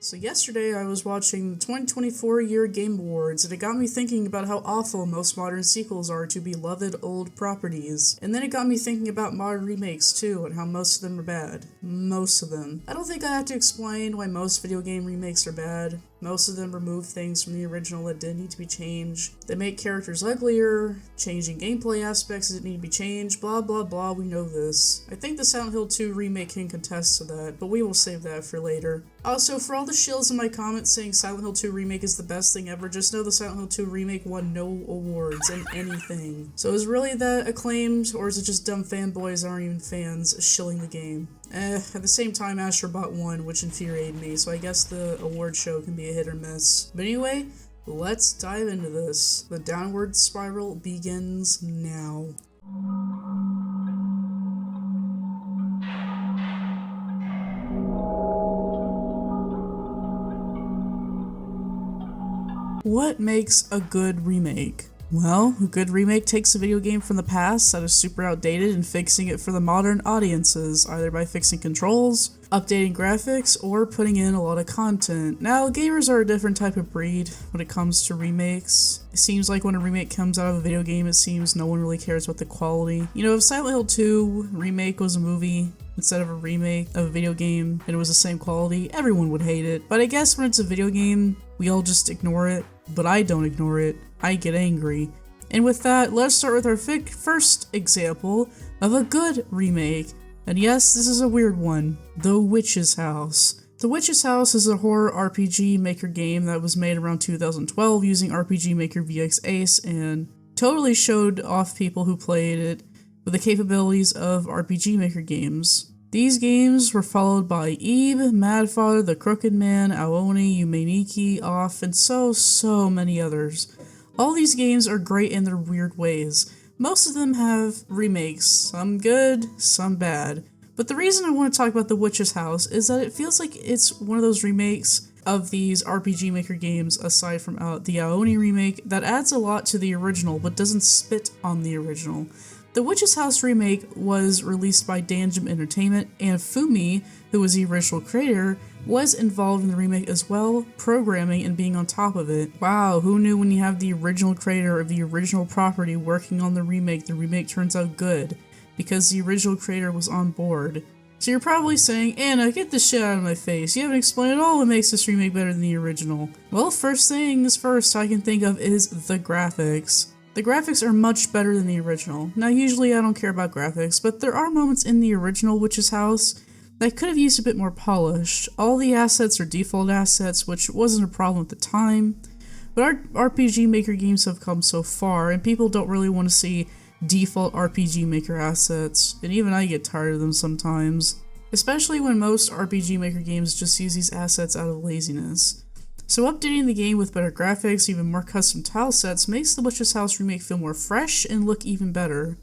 So yesterday I was watching the 2024 Year Game Awards, and it got me thinking about how awful most modern sequels are to beloved old properties. And then it got me thinking about modern remakes too, and how most of them are bad. Most of them. I don't think I have to explain why most video game remakes are bad. Most of them remove things from the original that didn't need to be changed. They make characters uglier, changing gameplay aspects that need to be changed, blah blah blah, we know this. I think the Silent Hill 2 remake can contest to that, but we will save that for later. Also, for all the shills in my comments saying Silent Hill 2 remake is the best thing ever, just know the Silent Hill 2 remake won no awards in anything. So is really that acclaimed, or is it just dumb fanboys that aren't even fans shilling the game? At the same time, Astrobot won, which infuriated me, so I guess the award show can be a hit or miss. But anyway, let's dive into this. The downward spiral begins now. What makes a good remake? Well, a good remake takes a video game from the past that is super outdated and fixing it for the modern audiences, either by fixing controls, updating graphics, or putting in a lot of content. Now, gamers are a different type of breed when it comes to remakes. It seems like when a remake comes out of a video game, it seems no one really cares about the quality. You know, if Silent Hill 2 remake was a movie instead of a remake of a video game and it was the same quality, everyone would hate it. But I guess when it's a video game, we all just ignore it. But I don't ignore it. I get angry. And with that, let's start with our first example of a good remake. And yes, this is a weird one. The Witch's House. The Witch's House is a horror RPG maker game that was made around 2012 using RPG Maker VX Ace and totally showed off people who played it with the capabilities of RPG Maker games. These games were followed by Eve, Madfather, The Crooked Man, Aoni, Yumeniki, Off, and so many others. All these games are great in their weird ways. Most of them have remakes, some good, some bad. But the reason I want to talk about The Witch's House is that it feels like it's one of those remakes of these RPG Maker games, aside from the Aoni remake, that adds a lot to the original but doesn't spit on the original. The Witch's House remake was released by Danjum Entertainment, and Fumi, who was the original creator, was involved in the remake as well, programming and being on top of it. Wow, who knew when you have the original creator of the original property working on the remake turns out good, because the original creator was on board. So you're probably saying, Anna, get this shit out of my face, you haven't explained at all what makes this remake better than the original. Well, first things first I can think of is the graphics. The graphics are much better than the original. Now, usually I don't care about graphics, but there are moments in the original Witch's House that could have used a bit more polish. All the assets are default assets, which wasn't a problem at the time, but our RPG Maker games have come so far, and people don't really want to see default RPG Maker assets, and even I get tired of them sometimes. Especially when most RPG Maker games just use these assets out of laziness. So updating the game with better graphics, even more custom tile sets, makes the Witch's House remake feel more fresh and look even better.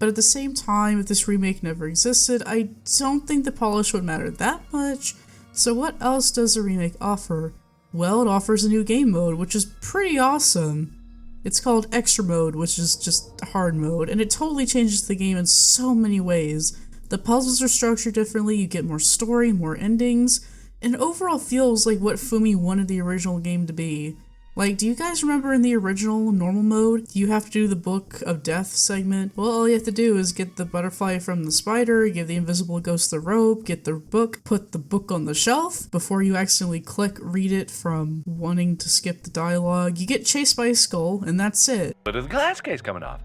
But at the same time, if this remake never existed, I don't think the polish would matter that much. So what else does the remake offer? Well, it offers a new game mode, which is pretty awesome. It's called Extra Mode, which is just hard mode, and it totally changes the game in so many ways. The puzzles are structured differently, you get more story, more endings, and overall feels like what Fumi wanted the original game to be. Like, do you guys remember in the original normal mode, you have to do the Book of Death segment? Well, all you have to do is get the butterfly from the spider, give the invisible ghost the rope, get the book, put the book on the shelf, before you accidentally click read it from wanting to skip the dialogue. You get chased by a skull, and that's it. But the glass case coming off.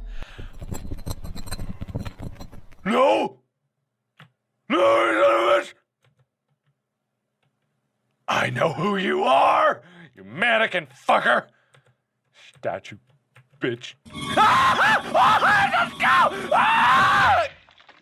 No! No, son of a bitch! I know who you are! You mannequin fucker! Statue bitch. Let's go!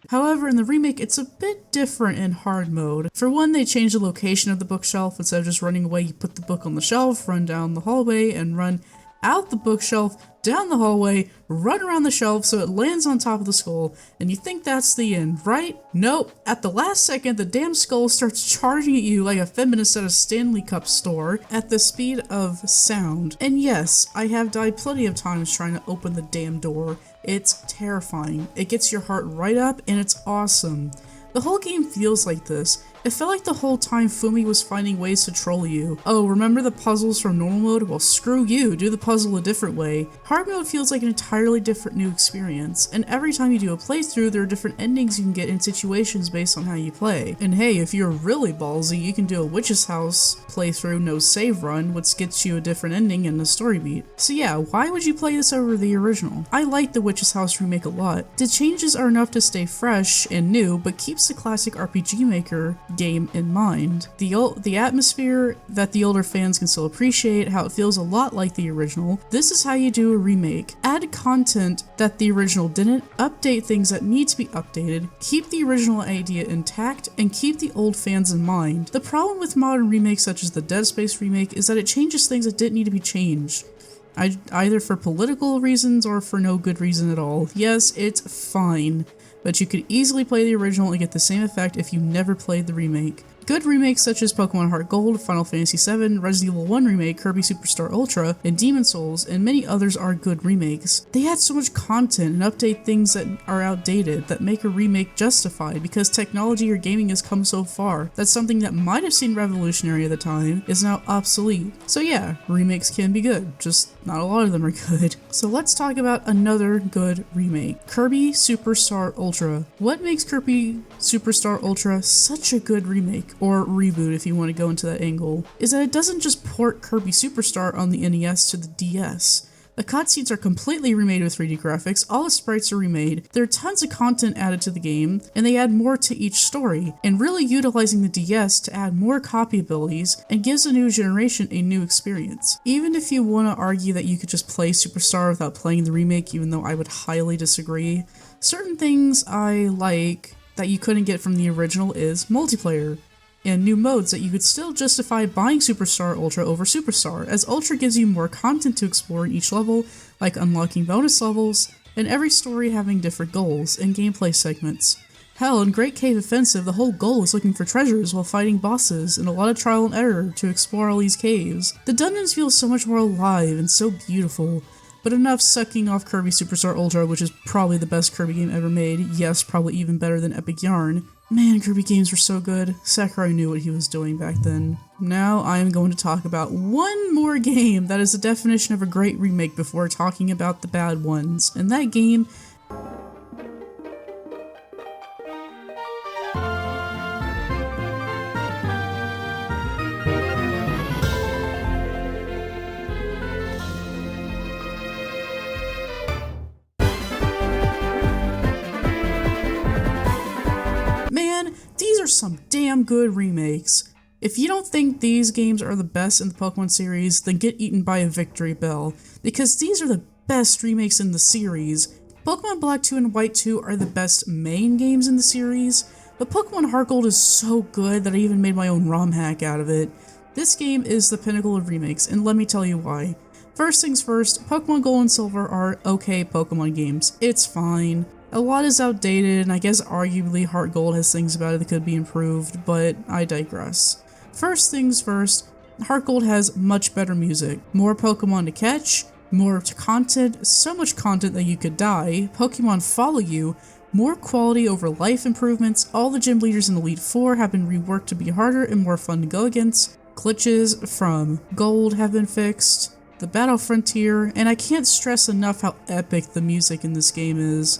However, in the remake, it's a bit different in hard mode. For one, they changed the location of the bookshelf. Instead of just running away, you put the book on the shelf, run down the hallway, and run out the bookshelf, down the hallway, run around the shelf so it lands on top of the skull, and you think that's the end, right? Nope. At the last second, the damn skull starts charging at you like a feminist at a Stanley Cup store at the speed of sound. And yes, I have died plenty of times trying to open the damn door. It's terrifying. It gets your heart right up, and it's awesome. The whole game feels like this. It felt like the whole time Fumi was finding ways to troll you. Oh, remember the puzzles from normal mode? Well, screw you, do the puzzle a different way. Hard mode feels like an entirely different new experience, and every time you do a playthrough, there are different endings you can get in situations based on how you play. And hey, if you're really ballsy, you can do a Witch's House playthrough no save run, which gets you a different ending and a story beat. So yeah, why would you play this over the original? I like the Witch's House remake a lot. The changes are enough to stay fresh and new, but keeps the classic RPG Maker game in mind. The atmosphere that the older fans can still appreciate, how it feels a lot like the original. This is how you do a remake. Add content that the original didn't, update things that need to be updated, keep the original idea intact, and keep the old fans in mind. The problem with modern remakes such as the Dead Space remake is that it changes things that didn't need to be changed. Either for political reasons or for no good reason at all. Yes, it's fine, but you could easily play the original and get the same effect if you never played the remake. Good remakes such as Pokemon HeartGold, Final Fantasy VII, Resident Evil 1 Remake, Kirby Superstar Ultra, and Demon Souls, and many others are good remakes. They add so much content and update things that are outdated that make a remake justified because technology or gaming has come so far that something that might have seemed revolutionary at the time is now obsolete. So yeah, remakes can be good, just not a lot of them are good. So let's talk about another good remake, Kirby Superstar Ultra. What makes Kirby Superstar Ultra such a good remake? Or reboot if you want to go into that angle, is that it doesn't just port Kirby Superstar on the NES to the DS. The cutscenes are completely remade with 3D graphics, all the sprites are remade, there are tons of content added to the game, and they add more to each story, and really utilizing the DS to add more copy abilities and gives a new generation a new experience. Even if you want to argue that you could just play Superstar without playing the remake, even though I would highly disagree, certain things I like that you couldn't get from the original is multiplayer, and new modes that you could still justify buying Superstar Ultra over Superstar, as Ultra gives you more content to explore in each level, like unlocking bonus levels, and every story having different goals and gameplay segments. Hell, in Great Cave Offensive, the whole goal is looking for treasures while fighting bosses, and a lot of trial and error to explore all these caves. The dungeons feel so much more alive and so beautiful. But enough sucking off Kirby Superstar Ultra, which is probably the best Kirby game ever made, yes, probably even better than Epic Yarn. Man, Kirby games were so good. Sakurai knew what he was doing back then. Now I am going to talk about one more game that is the definition of a great remake before talking about the bad ones, and that game these are some damn good remakes. If you don't think these games are the best in the Pokemon series, then get eaten by a victory bell, because these are the best remakes in the series. Pokemon Black 2 and White 2 are the best main games in the series, but Pokemon HeartGold is so good that I even made my own ROM hack out of it. This game is the pinnacle of remakes, and let me tell you why. First things first, Pokemon Gold and Silver are okay Pokemon games. It's fine. A lot is outdated, and I guess arguably HeartGold has things about it that could be improved, but I digress. First things first, HeartGold has much better music, more Pokemon to catch, more content, so much content that you could die, Pokemon follow you, more quality over life improvements, all the gym leaders in Elite Four have been reworked to be harder and more fun to go against, glitches from Gold have been fixed, the Battle Frontier, and I can't stress enough how epic the music in this game is.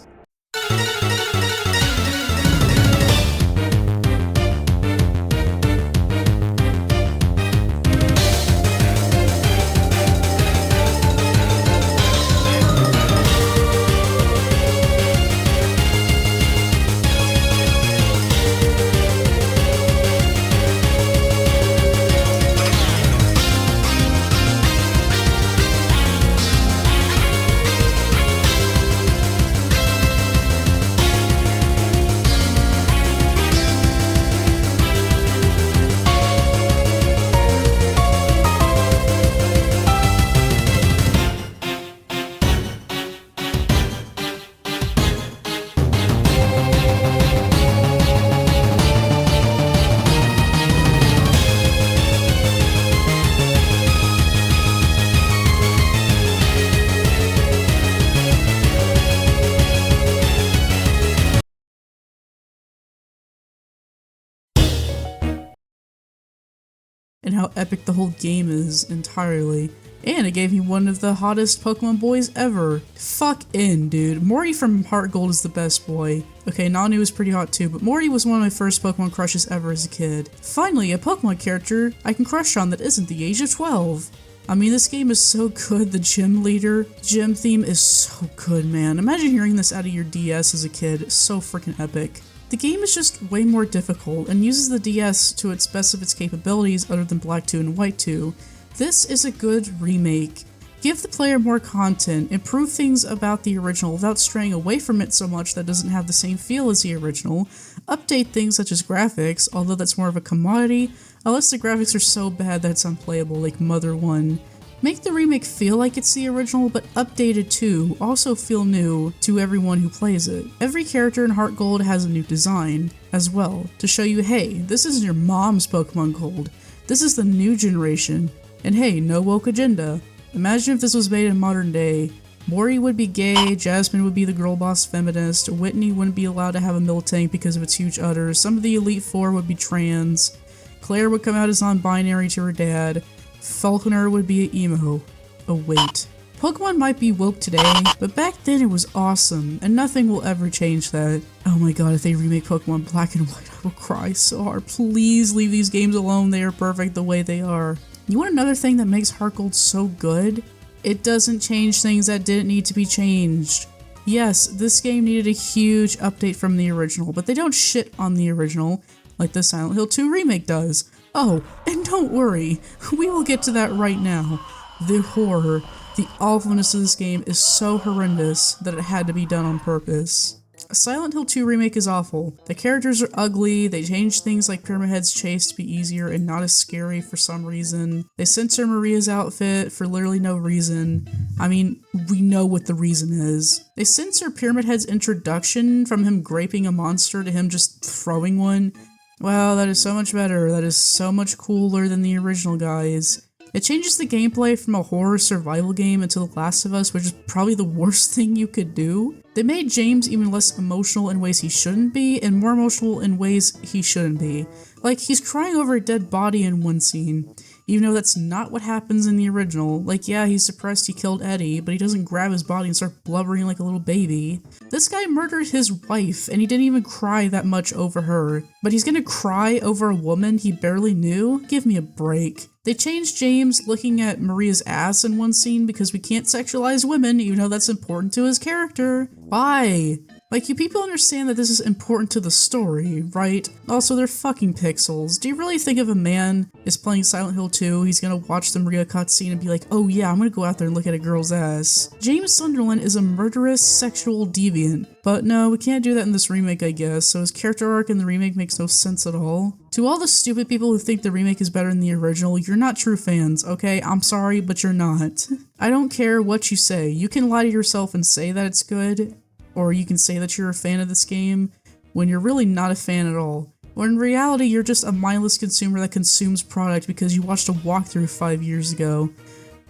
how epic the whole game is entirely. And it gave me one of the hottest Pokemon boys ever. Fuck in, dude. Morty from HeartGold is the best boy. Okay, Nanu is pretty hot too, but Morty was one of my first Pokemon crushes ever as a kid. Finally, a Pokemon character I can crush on that isn't the age of 12. I mean, this game is so good. The gym leader, gym theme is so good, man. Imagine hearing this out of your DS as a kid. It's so freaking epic. The game is just way more difficult and uses the DS to its best of its capabilities other than Black 2 and White 2. This is a good remake. Give the player more content, improve things about the original without straying away from it so much that it doesn't have the same feel as the original, update things such as graphics, although that's more of a commodity, unless the graphics are so bad that it's unplayable like Mother 1. Make the remake feel like it's the original, but updated too, also feel new to everyone who plays it. Every character in HeartGold has a new design, as well, to show you, hey, this isn't your mom's Pokemon Gold, this is the new generation. And hey, no woke agenda. Imagine if this was made in modern day. Mori would be gay, Jasmine would be the girl boss feminist, Whitney wouldn't be allowed to have a Miltank because of its huge udders, some of the Elite Four would be trans, Claire would come out as non-binary to her dad, Falconer would be an emo. Oh wait. Pokemon might be woke today, but back then it was awesome, and nothing will ever change that. Oh my god, if they remake Pokemon Black and White, I will cry so hard. Please leave these games alone, they are perfect the way they are. You want another thing that makes HeartGold so good? It doesn't change things that didn't need to be changed. Yes, this game needed a huge update from the original, but they don't shit on the original like the Silent Hill 2 remake does. Oh, and don't worry, we will get to that right now. The horror, the awfulness of this game is so horrendous that it had to be done on purpose. Silent Hill 2 remake is awful. The characters are ugly, they changed things like Pyramid Head's chase to be easier and not as scary for some reason. They censor Maria's outfit for literally no reason. I mean, we know what the reason is. They censor Pyramid Head's introduction from him graping a monster to him just throwing one. Wow, that is so much better. That is so much cooler than the original, guys. It changes the gameplay from a horror survival game into The Last of Us, which is probably the worst thing you could do. They made James even less emotional in ways he shouldn't be, and more emotional in ways he shouldn't be. Like, he's crying over a dead body in one scene, even though that's not what happens in the original. Like, yeah, he's surprised he killed Eddie, but he doesn't grab his body and start blubbering like a little baby. This guy murdered his wife, and he didn't even cry that much over her. But he's gonna cry over a woman he barely knew? Give me a break. They changed James looking at Maria's ass in one scene because we can't sexualize women, even though that's important to his character. Why? Like, you people understand that this is important to the story, right? Also, they're fucking pixels. Do you really think if a man is playing Silent Hill 2, he's gonna watch the Maria cutscene and be like, oh yeah, I'm gonna go out there and look at a girl's ass? James Sunderland is a murderous sexual deviant. But no, we can't do that in this remake, I guess, so his character arc in the remake makes no sense at all. To all the stupid people who think the remake is better than the original, you're not true fans, okay? I'm sorry, but you're not. I don't care what you say. You can lie to yourself and say that it's good, or you can say that you're a fan of this game when you're really not a fan at all. When in reality, you're just a mindless consumer that consumes product because you watched a walkthrough 5 years ago.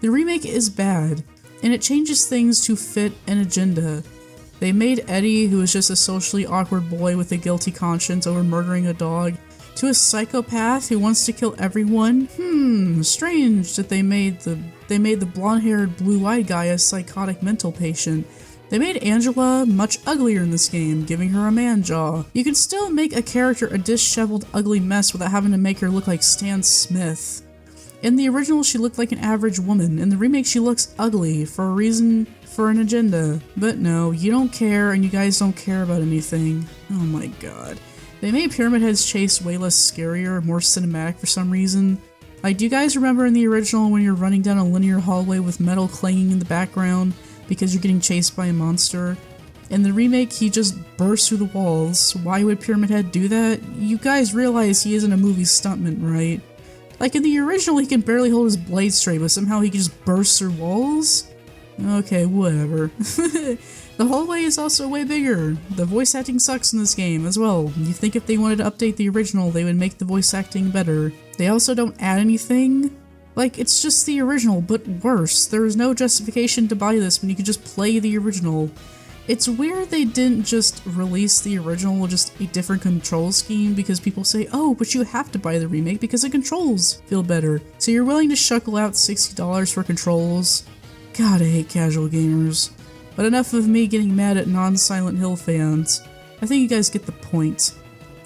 The remake is bad, and it changes things to fit an agenda. They made Eddie, who is just a socially awkward boy with a guilty conscience over murdering a dog, to a psychopath who wants to kill everyone. Strange that they made the blonde-haired, blue-eyed guy a psychotic mental patient. They made Angela much uglier in this game, giving her a man jaw. You can still make a character a disheveled, ugly mess without having to make her look like Stan Smith. In the original, she looked like an average woman. In the remake, she looks ugly for a reason, for an agenda. But no, you don't care, and you guys don't care about anything. Oh my god. They made Pyramid Head's chase way less scarier, more cinematic for some reason. Like, do you guys remember in the original when you're running down a linear hallway with metal clanging in the background because you're getting chased by a monster? In the remake, he just bursts through the walls. Why would Pyramid Head do that? You guys realize he isn't a movie stuntman, right? Like, in the original, he can barely hold his blade straight, but somehow he can just burst through walls? Okay, whatever. The hallway is also way bigger. The voice acting sucks in this game as well. You think if they wanted to update the original, they would make the voice acting better. They also don't add anything. Like, it's just the original, but worse. There is no justification to buy this when you could just play the original. It's weird they didn't just release the original with just a different control scheme, because people say, oh, but you have to buy the remake because the controls feel better. So you're willing to shuckle out $60 for controls? God, I hate casual gamers. But enough of me getting mad at non-Silent Hill fans. I think you guys get the point.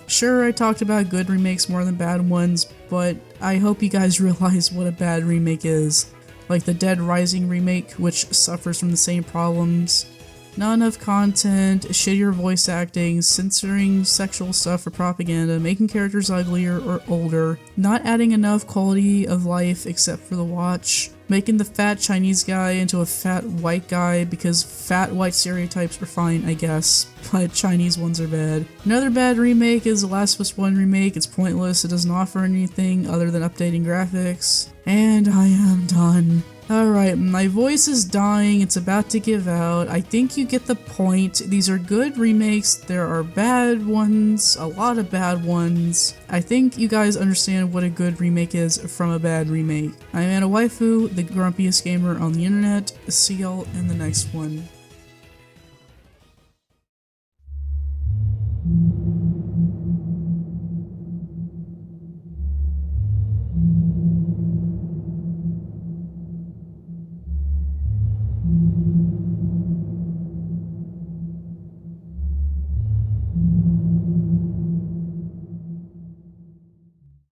Sure, I talked about good remakes more than bad ones, but I hope you guys realize what a bad remake is. Like the Dead Rising remake, which suffers from the same problems. Not enough content, shittier voice acting, censoring sexual stuff for propaganda, making characters uglier or older, not adding enough quality of life except for the watch, making the fat Chinese guy into a fat white guy because fat white stereotypes are fine, I guess, but Chinese ones are bad. Another bad remake is The Last of Us 1 remake. It's pointless, it doesn't offer anything other than updating graphics. And I am done. Alright, my voice is dying, it's about to give out. I think you get the point. These are good remakes, there are bad ones, a lot of bad ones. I think you guys understand what a good remake is from a bad remake. I'm AnnaWaifu, the grumpiest gamer on the internet. See y'all in the next one.